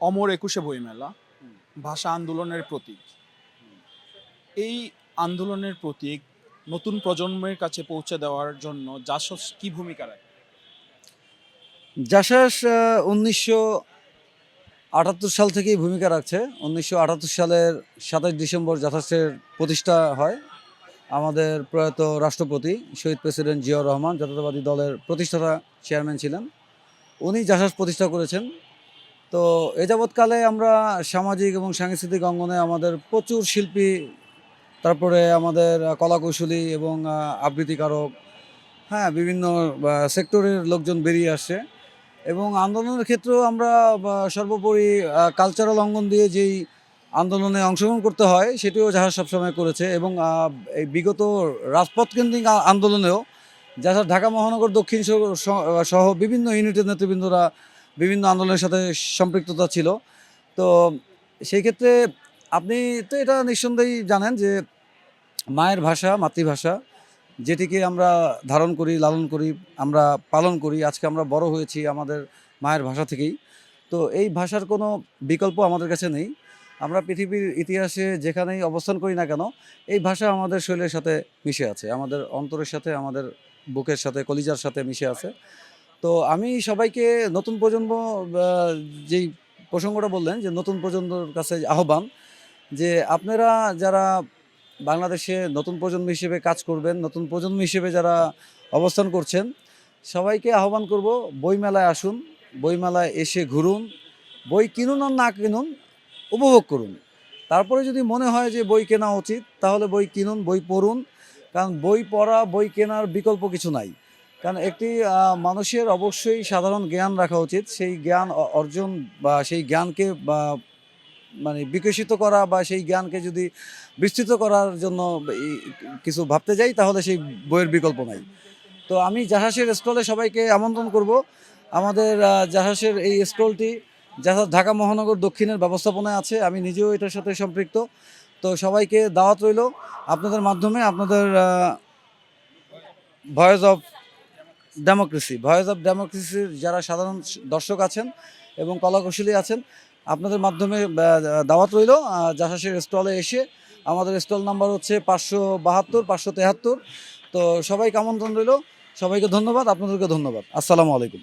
অমর একুশে বইমেলা ভাষা আন্দোলনের প্রতীক। এই আন্দোলনের প্রতীক নতুন প্রজন্মের কাছে পৌঁছে দেওয়ার জন্য জাসস কি ভূমিকা রাখে? জাসাস 1978 সাল থেকেই ভূমিকা রাখছে। 1978 সালের 27 ডিসেম্বর জাসাসের প্রতিষ্ঠা হয়। আমাদের প্রয়াত রাষ্ট্রপতি শহীদ প্রেসিডেন্ট জিয়াউর রহমান জাতীয়তাবাদী দলের প্রতিষ্ঠাতা চেয়ারম্যান ছিলেন। উনি জাসাস প্রতিষ্ঠা করেছেন। তো এ যাবৎকালে আমরা সামাজিক এবং সাংস্কৃতিক অঙ্গনে আমাদের প্রচুর শিল্পী, তারপরে আমাদের কলাকৌশলী এবং আবৃত্তিকারক, হ্যাঁ, বিভিন্ন সেক্টরের লোকজন বেরিয়ে আসছে। এবং আন্দোলনের ক্ষেত্রেও আমরা সর্বোপরি কালচারাল অঙ্গন দিয়ে যেই আন্দোলনে অংশগ্রহণ করতে হয় সেটিও জাহাজ সবসময় করেছে। এবং এই বিগত রাজপথ কেন্দ্রিক আন্দোলনেও জাহাজ ঢাকা মহানগর দক্ষিণ সহ বিভিন্ন ইউনিটের নেতৃবৃন্দরা বিভিন্ন আন্দোলনের সাথে সম্পৃক্ততা ছিল। তো সেই ক্ষেত্রে আপনি তো এটা নিঃসন্দেহেই জানেন যে মায়ের ভাষা, মাতৃভাষা, যেটিকে আমরা ধারণ করি, লালন করি, আমরা পালন করি, আজকে আমরা বড় হয়েছি আমাদের মায়ের ভাষা থেকেই। তো এই ভাষার কোনো বিকল্প আমাদের কাছে নেই। আমরা পৃথিবীর ইতিহাসে যেখানেই অবস্থান করি না কেন, এই ভাষা আমাদের শরীরের সাথে মিশে আছে, আমাদের অন্তরের সাথে, আমাদের বুকের সাথে, কলিজার সাথে মিশে আছে। তো আমি সবাইকে, নতুন প্রজন্ম, যেই প্রসঙ্গটা বললেন যে নতুন প্রজন্মের কাছে আহ্বান, যে আপনারা যারা বাংলাদেশে নতুন প্রজন্ম হিসেবে কাজ করবেন, নতুন প্রজন্ম হিসেবে যারা অবস্থান করছেন, সবাইকে আহ্বান করব, বইমেলায় আসুন, বইমেলায় এসে ঘুরুন, বই কিনুন আর না কিনুন, উপভোগ করুন। তারপরে যদি মনে হয় যে বই কেনা উচিত, তাহলে বই কিনুন, বই পড়ুন। কারণ বই পড়া, বই কেনার বিকল্প কিছু নাই। কারণ একটি মানুষের অবশ্যই সাধারণ জ্ঞান রাখা উচিত। সেই জ্ঞান অর্জন বা সেই জ্ঞানকে মানে বিকশিত করা বা সেই জ্ঞানকে যদি বিস্তৃত করার জন্য কিছু ভাবতে যাই, তাহলে সেই বইয়ের বিকল্প নাই। তো আমি জাহাজের স্টলে সবাইকে আমন্ত্রণ করব। আমাদের জাহাজের এই স্টলটি জাহাজ ঢাকা মহানগর দক্ষিণের ব্যবস্থাপনায় আছে, আমি নিজেও এটার সাথে সম্পৃক্ত। তো সবাইকে দাওয়াত রইল, আপনাদের মাধ্যমে আপনাদের ভয়েস অফ ডেমোক্রেসির যারা সাধারণ দর্শক আছেন এবং কলাকুশলী আছেন, আপনাদের মাধ্যমে দাওয়াত রইল জাহাজের স্টলে এসে। আমাদের স্টল নাম্বার হচ্ছে 572, 573। তো সবাইকে আমন্ত্রণ রইল। সবাইকে ধন্যবাদ, আপনাদেরকে ধন্যবাদ। আসসালামু আলাইকুম।